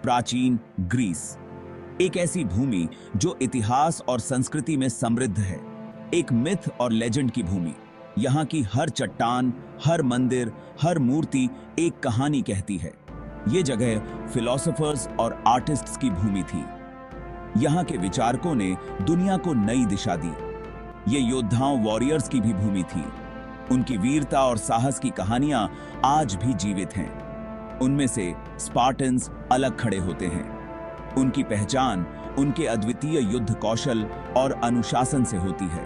प्राचीन ग्रीस, एक ऐसी भूमि जो इतिहास और संस्कृति में समृद्ध है, एक मिथ और लेजेंड की भूमि। यहाँ की हर चट्टान, हर मंदिर, हर मूर्ति एक कहानी कहती है। ये जगह फिलोसोफर्स और आर्टिस्ट्स की भूमि थी। यहाँ के विचारकों ने दुनिया को नई दिशा दी। ये योद्धाओं, वॉरियर्स की भी भूमि थी। उनकी वीरता और साहस की कहानियां आज भी जीवित हैं। उनमें से स्पार्टन्स अलग खड़े होते हैं। उनकी पहचान उनके अद्वितीय युद्ध कौशल और अनुशासन से होती है।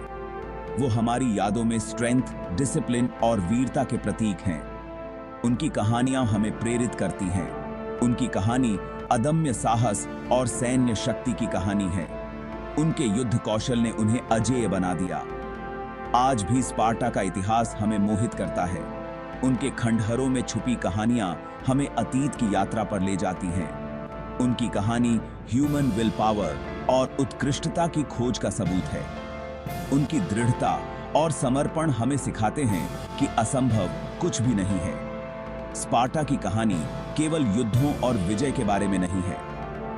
वो हमारी यादों में स्ट्रेंथ, डिसिप्लिन और वीरता के प्रतीक हैं। उनकी कहानियां हमें प्रेरित करती हैं। उनकी कहानी अदम्य साहस और सैन्य शक्ति की कहानी है। उनके युद्ध कौशल ने उन्हें अजेय बना दिया। आज भी स्पार्टा का इतिहास हमें मोहित करता है। उनके खंडहरों में छुपी कहानियां हमें अतीत की यात्रा पर ले जाती हैं। उनकी कहानी ह्यूमन विल पावर और उत्कृष्टता की खोज का सबूत है। उनकी दृढ़ता और समर्पण हमें सिखाते हैं कि असंभव कुछ भी नहीं है। स्पार्टा की कहानी केवल युद्धों और विजय के बारे में नहीं है।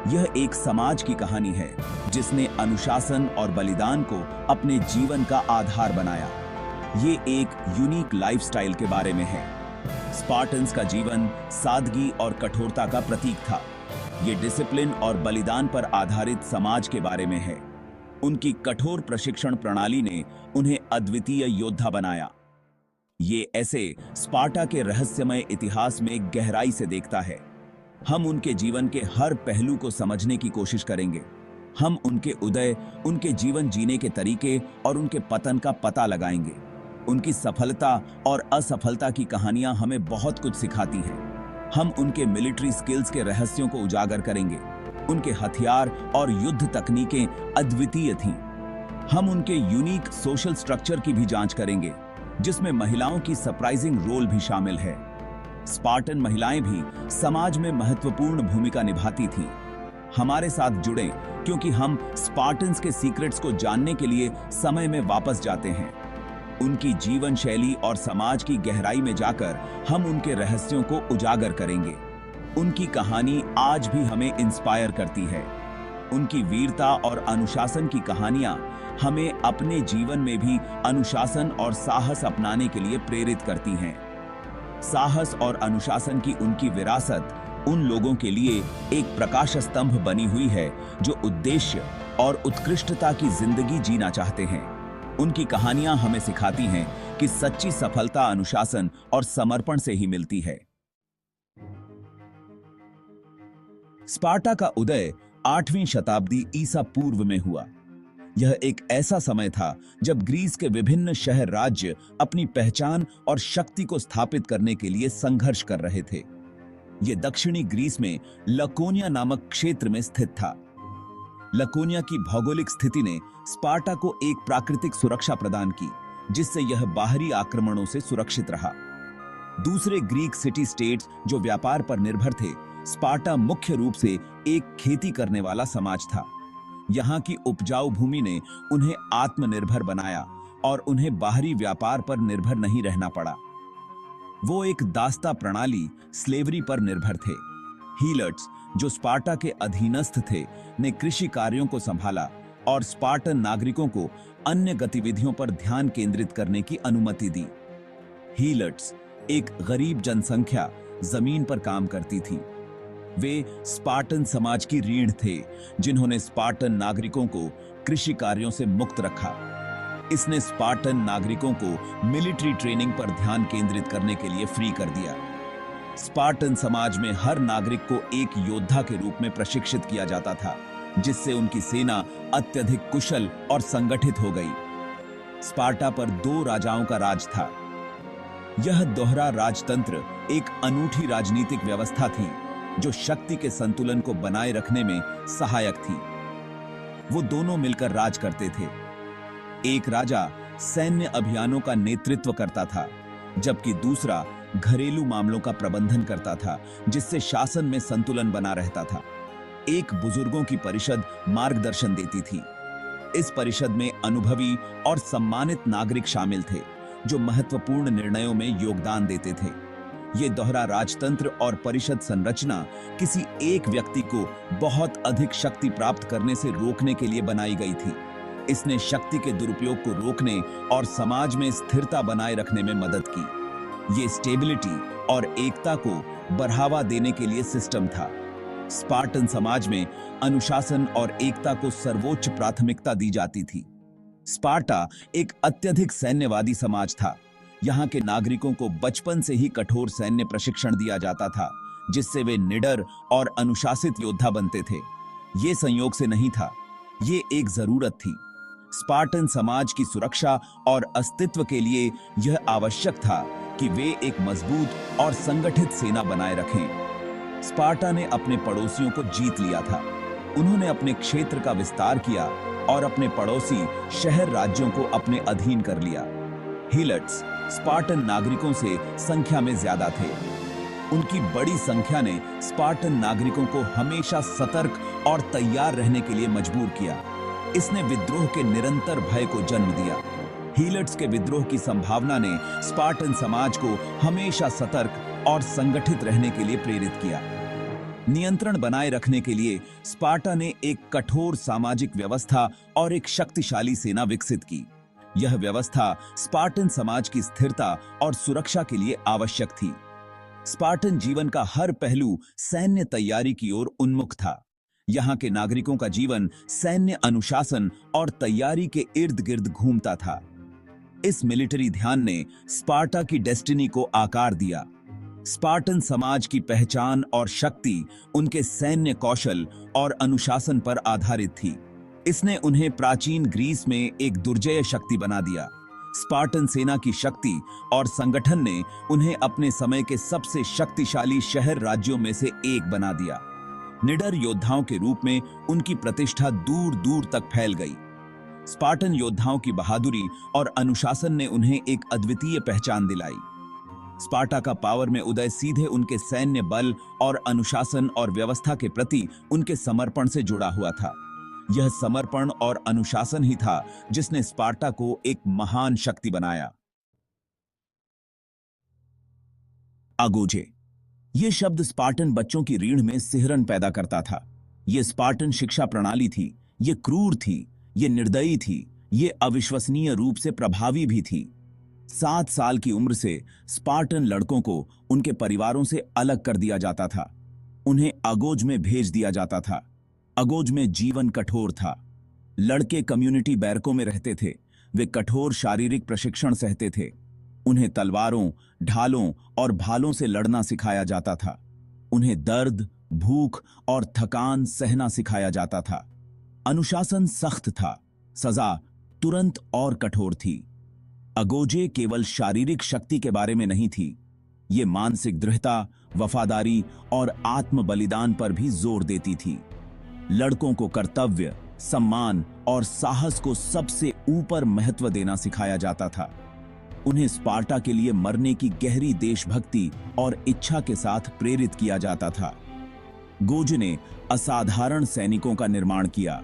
यह एक समाज की कहानी है जिसने अनुशासन और बलिदान को अपने जीवन का आधार बनाया। ये एक यूनिक लाइफस्टाइल के बारे में है। स्पार्टन्स का जीवन सादगी और कठोरता का प्रतीक था। ये डिसिप्लिन और बलिदान पर आधारित समाज के बारे में है। उनकी कठोर प्रशिक्षण प्रणाली ने उन्हें अद्वितीय योद्धा बनाया। ये ऐसे स्पार्टा के रहस्यमय इतिहास में गहराई से देखता है। हम उनके जीवन के हर पहलू को समझने की कोशिश करेंगे। हम उनके उदय, उनके जीवन जीने के तरीके और उनके पतन का पता लगाएंगे। उनकी सफलता और असफलता की कहानियां हमें बहुत कुछ सिखाती हैं। हम उनके मिलिट्री स्किल्स के रहस्यों को उजागर करेंगे। उनके हथियार और युद्ध तकनीकें अद्वितीय थीं। हम उनके यूनिक सोशल स्ट्रक्चर की भी जांच करेंगे, जिसमें महिलाओं की सरप्राइजिंग रोल भी शामिल है। स्पार्टन महिलाएं भी समाज में महत्वपूर्ण भूमिका निभाती थीं। हमारे साथ जुड़ें, क्योंकि हम स्पार्टन्स के सीक्रेट्स को जानने के लिए समय में वापस जाते हैं। उनकी जीवन शैली और समाज की गहराई में जाकर हम उनके रहस्यों को उजागर करेंगे। उनकी कहानी आज भी हमें इंस्पायर करती है। उनकी वीरता और अनुशासन की कहानियां हमें अपने जीवन में भी अनुशासन और साहस अपनाने के लिए प्रेरित करती हैं। साहस और अनुशासन की उनकी विरासत उन लोगों के लिए एक प्रकाश स्तंभ बनी हुई है जो उद्देश्य और उत्कृष्टता की जिंदगी जीना चाहते हैं। उनकी कहानियां हमें सिखाती हैं कि सच्ची सफलता अनुशासन और समर्पण से ही मिलती है। स्पार्टा का उदय 8वीं शताब्दी ईसा पूर्व में हुआ। यह एक ऐसा समय था जब ग्रीस के विभिन्न शहर राज्य अपनी पहचान और शक्ति को स्थापित करने के लिए संघर्ष कर रहे थे। यह दक्षिणी ग्रीस में लकोनिया नामक क्षेत्र में स्थित था। लकोनिया की भौगोलिक स्थिति ने स्पार्टा को एक प्राकृतिक सुरक्षा प्रदान की, जिससे यह बाहरी आक्रमणों से सुरक्षित रहा। दूसरे ग्रीक सिटी स्टेट्स जो व्यापार पर निर्भर थे, स्पार्टा मुख्य रूप से एक खेती करने वाला समाज था। यहाँ की उपजाऊ भूमि ने उन्हें आत्मनिर्भर बनाया और उन्हें बाहरी व्यापार पर निर्भर नहीं रहना पड़ा। वो एक दास्ता प्रणाली, स्लेवरी पर निर्भर थे। हीलर्ट्स, जो स्पार्टा के अधीनस्थ थे, ने कृषि कार्यों को संभाला और स्पार्टन नागरिकों को अन्य गतिविधियों पर ध्यान केंद्रित करने की अनुमति दी। हीलर्ट्स, एक गरीब जनसंख्या, जमीन पर काम करती थी। वे स्पार्टन समाज की रीढ़ थे, जिन्होंने स्पार्टन नागरिकों को कृषि कार्यों से मुक्त रखा। इसने स्पार्टन नागरिकों को मिलिट्री ट्रेनिंग पर ध्यान केंद्रित करने के लिए फ्री कर दिया। स्पार्टन समाज में हर नागरिक को एक योद्धा के रूप में प्रशिक्षित किया जाता था, जिससे उनकी सेना अत्यधिक कुशल और संगठित हो गई। स्पार्टा पर 2 राजाओं का राज था। यह दोहरा राजतंत्र एक अनूठी राजनीतिक व्यवस्था थी जो शक्ति के संतुलन को बनाए रखने में सहायक थी। वो दोनों मिलकर राज करते थे। एक राजा सैन्य अभियानों का नेतृत्व करता था, जबकि दूसरा घरेलू मामलों का प्रबंधन करता था, जिससे शासन में संतुलन बना रहता था। एक बुजुर्गों की परिषद मार्गदर्शन देती थी। इस परिषद में अनुभवी और सम्मानित नागरिक शामिल थे, जो महत्वपूर्ण निर्णयों में योगदान देते थे। ये दोहरा राजतंत्र और परिषद संरचना किसी एक व्यक्ति को बहुत अधिक शक्ति प्राप्त करने से रोकने के लिए बनाई गई थी। इसने शक्ति के दुरुपयोग को रोकने और समाज में स्थिरता बनाए रखने में मदद की। ये स्टेबिलिटी और एकता को बढ़ावा देने के लिए सिस्टम था। स्पार्टन समाज में अनुशासन और एकता को सर्वोच्च प्राथमिकता दी जाती थी। स्पार्टा एक अत्यधिक सैन्यवादी समाज था। यहाँ के नागरिकों को बचपन से ही कठोर सैन्य प्रशिक्षण दिया जाता था, जिससे वे निडर और अनुशासित योद्धा बनते थे। ये संयोग से नहीं था, ये एक जरूरत थी। स्पार्टन समाज की सुरक्षा और अस्तित्व के लिए यह आवश्यक था कि वे एक मजबूत और संगठित सेना बनाए रखें। स्पार्टा ने अपने पड़ोसियों को जीत लिया था। उन्होंने अपने क्षेत्र का विस्तार किया और अपने पड़ोसी शहर राज्यों को अपने अधीन कर लिया। हीलट्स स्पार्टन नागरिकों से संख्या में ज्यादा थे। उनकी बड़ी संख्या ने स्पार्टन नागरिकों को हमेशा सतर्क और तैयार रहने के लिए मजबूर किया। इसने विद्रोह के निरंतर भय को जन्म दिया। हीलट्स के विद्रोह की संभावना ने स्पार्टन समाज को हमेशा सतर्क और संगठित रहने के लिए प्रेरित किया। नियंत्रण बनाए रखने के लिए स्पार्टा ने एक कठोर सामाजिक व्यवस्था और एक शक्तिशाली सेना विकसित की। यह व्यवस्था स्पार्टन समाज की स्थिरता और सुरक्षा के लिए आवश्यक थी। स्पार्टन जीवन का हर पहलू सैन्य तैयारी की ओर उन्मुख था। यहाँ के नागरिकों का जीवन सैन्य अनुशासन और तैयारी के इर्द गिर्द घूमता था। इस मिलिट्री ध्यान ने स्पार्टा की डेस्टिनी को आकार दिया। स्पार्टन समाज की पहचान और शक्ति उनके सैन्य कौशल और अनुशासन पर आधारित थी। इसने उन्हें प्राचीन ग्रीस में एक दुर्जय शक्ति बना दिया। स्पार्टन सेना की शक्ति और संगठन ने उन्हें अपने समय के सबसे शक्तिशाली शहर राज्यों में से एक बना दिया। निडर योद्धाओं के रूप में उनकी प्रतिष्ठा दूर दूर तक फैल गई। स्पार्टन योद्धाओं की बहादुरी और अनुशासन ने उन्हें एक अद्वितीय पहचान दिलाई। स्पार्टा का पावर में उदय सीधे उनके सैन्य बल और अनुशासन और व्यवस्था के प्रति उनके समर्पण से जुड़ा हुआ था। यह समर्पण और अनुशासन ही था जिसने स्पार्टा को एक महान शक्ति बनाया। अगोजे, यह शब्द स्पार्टन बच्चों की रीढ़ में सिहरन पैदा करता था। यह स्पार्टन शिक्षा प्रणाली थी। यह क्रूर थी, यह निर्दयी थी, यह अविश्वसनीय रूप से प्रभावी भी थी। 7 साल की उम्र से स्पार्टन लड़कों को उनके परिवारों से अलग कर दिया जाता था। उन्हें अगोज में भेज दिया जाता था। अगोज में जीवन कठोर था। लड़के कम्युनिटी बैरकों में रहते थे। वे कठोर शारीरिक प्रशिक्षण सहते थे। उन्हें तलवारों, ढालों और भालों से लड़ना सिखाया जाता था। उन्हें दर्द, भूख और थकान सहना सिखाया जाता था। अनुशासन सख्त था। सजा तुरंत और कठोर थी। अगोजे केवल शारीरिक शक्ति के बारे में नहीं थी। ये मानसिक दृढ़ता, वफादारी और आत्म बलिदान पर भी जोर देती थी। लड़कों को कर्तव्य, सम्मान और साहस को सबसे ऊपर महत्व देना सिखाया जाता था। उन्हें स्पार्टा के लिए मरने की गहरी देशभक्ति और इच्छा के साथ प्रेरित किया जाता था। गोज ने असाधारण सैनिकों का निर्माण किया।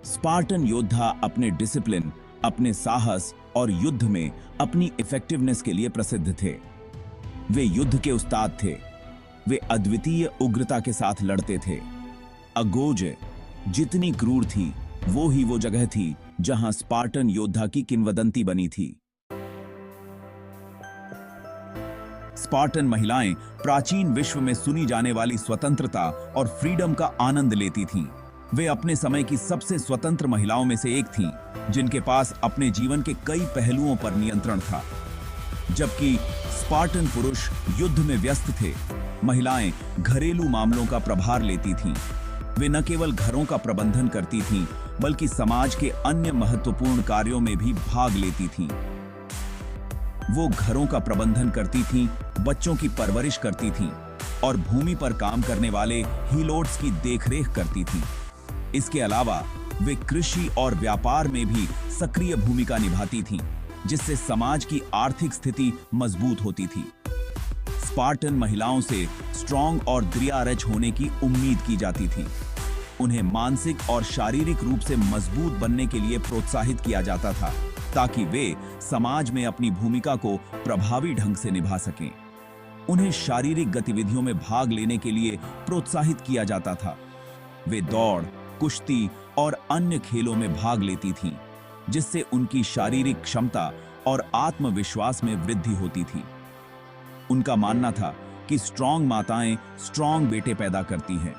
स्पार्टन योद्धा अपने डिसिप्लिन, अपने साहस और युद्ध में अपनी इफेक्टिवनेस के लिए प्रसिद्ध थे। वे युद्ध के उस्ताद थे। वे अद्वितीय उग्रता के साथ लड़ते थे। अगोज जितनी क्रूर थी, वो ही वो जगह थी जहां स्पार्टन योद्धा की किंवदंती बनी थी। स्पार्टन महिलाएं प्राचीन विश्व में सुनी जाने वाली स्वतंत्रता और फ्रीडम का आनंद लेती थीं। वे अपने समय की सबसे स्वतंत्र महिलाओं में से एक थीं, जिनके पास अपने जीवन के कई पहलुओं पर नियंत्रण था। जबकि स्पार्टन पुरुष युद्ध में व्यस्त थे, महिलाएं घरेलू मामलों का प्रभार लेती थीं। वे न केवल घरों का प्रबंधन करती थीं, बल्कि समाज के अन्य महत्वपूर्ण कार्यों में भी भाग लेती थीं। वो घरों का प्रबंधन करती थीं, बच्चों की परवरिश करती थीं और भूमि पर काम करने वाले हीलोट्स की देखरेख करती थीं। इसके अलावा वे कृषि और व्यापार में भी सक्रिय भूमिका निभाती थीं, जिससे समाज की आर्थिक स्थिति मजबूत होती थी। स्पार्टन महिलाओं से स्ट्रॉन्ग और दृढ़ होने की उम्मीद की जाती थी। उन्हें मानसिक और शारीरिक रूप से मजबूत बनने के लिए प्रोत्साहित किया जाता था, ताकि वे समाज में अपनी भूमिका को प्रभावी ढंग से निभा सकें। उन्हें शारीरिक गतिविधियों में भाग लेने के लिए प्रोत्साहित किया जाता था। वे दौड़, कुश्ती और अन्य खेलों में भाग लेती थीं, जिससे उनकी शारीरिक क्षमता और आत्मविश्वास में वृद्धि होती थी। उनका मानना था कि स्ट्रॉन्ग माताएं स्ट्रॉन्ग बेटे पैदा करती हैं,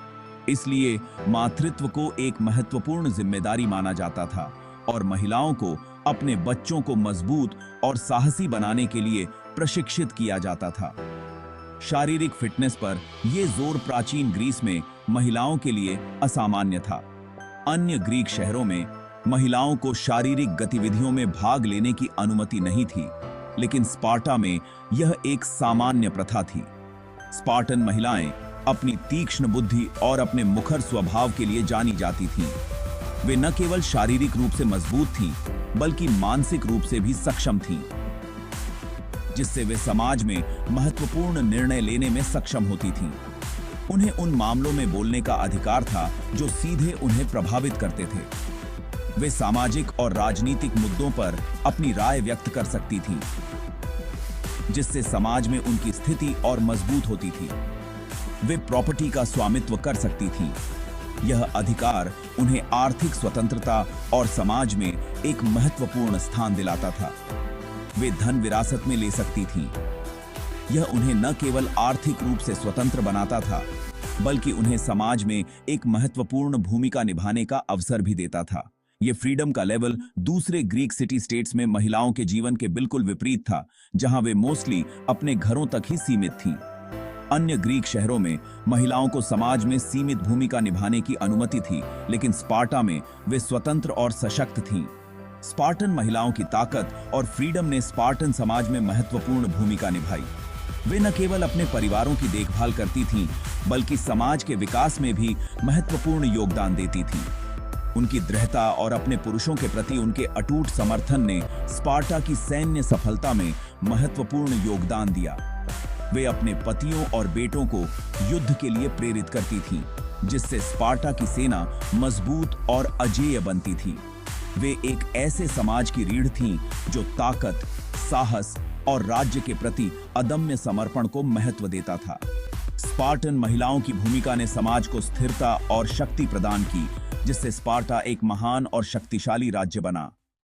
इसलिए मातृत्व को एक महत्वपूर्ण जिम्मेदारी माना जाता था और महिलाओं को अपने बच्चों को मजबूत और साहसी बनाने के लिए प्रशिक्षित किया जाता था। शारीरिक फिटनेस पर यह जोर प्राचीन ग्रीस में महिलाओं के लिए असामान्य था। अन्य ग्रीक शहरों में महिलाओं को शारीरिक गतिविधियों में भाग लेने की अनुमति नहीं थी, लेकिन स्पार्टा में यह एक सामान्य प्रथा थी। स्पार्टन महिलाएं अपनी तीक्ष्ण बुद्धि और अपने मुखर स्वभाव के लिए जानी जाती थीं। वे न केवल शारीरिक रूप से मजबूत थीं, बल्कि मानसिक रूप से भी सक्षम थीं, जिससे वे समाज में महत्वपूर्ण निर्णय लेने में सक्षम होती थीं। उन्हें उन मामलों में बोलने का अधिकार था जो सीधे उन्हें प्रभावित करते थे। वे सामाजिक और राजनीतिक मुद्दों पर अपनी राय व्यक्त कर सकती थीं, जिससे समाज में उनकी स्थिति और मजबूत होती थी। वे प्रॉपर्टी का स्वामित्व कर सकती थीं। यह अधिकार उन्हें आर्थिक स्वतंत्रता और समाज में एक महत्वपूर्ण स्थान दिलाता था। वे धन विरासत में ले सकती थीं। यह उन्हें न केवल आर्थिक रूप से स्वतंत्र बनाता था, बल्कि उन्हें समाज में एक महत्वपूर्ण भूमिका निभाने का अवसर भी देता था। यह फ्रीडम का लेवल दूसरे ग्रीक सिटी स्टेट्स में महिलाओं के जीवन के बिल्कुल विपरीत था, जहां वे मोस्टली अपने घरों तक ही सीमित थीं। अन्य ग्रीक शहरों में महिलाओं को समाज में सीमित भूमिका निभाने की अनुमति थी, लेकिन स्पार्टा में वे स्वतंत्र और सशक्त थीं। स्पार्टन महिलाओं की ताकत और फ्रीडम ने स्पार्टन समाज में महत्वपूर्ण भूमिका निभाई। वे न केवल अपने परिवारों की देखभाल करती थीं, बल्कि समाज के विकास में भी महत्वपूर्ण योगदान देती थीं। उनकी दृढ़ता और अपने पुरुषों के प्रति उनके अटूट समर्थन ने स्पार्टा की सैन्य सफलता में महत्वपूर्ण योगदान दिया। वे अपने पतियों और बेटों को युद्ध के लिए प्रेरित करती थीं, जिससे स्पार्टा की सेना मजबूत और अजेय बनती थी। वे एक ऐसे समाज की रीढ़ थीं जो ताकत, साहस और राज्य के प्रति अदम्य समर्पण को महत्व देता था। स्पार्टन महिलाओं की भूमिका ने समाज को स्थिरता और शक्ति प्रदान की, जिससे स्पार्टा एक महान और शक्तिशाली राज्य बना।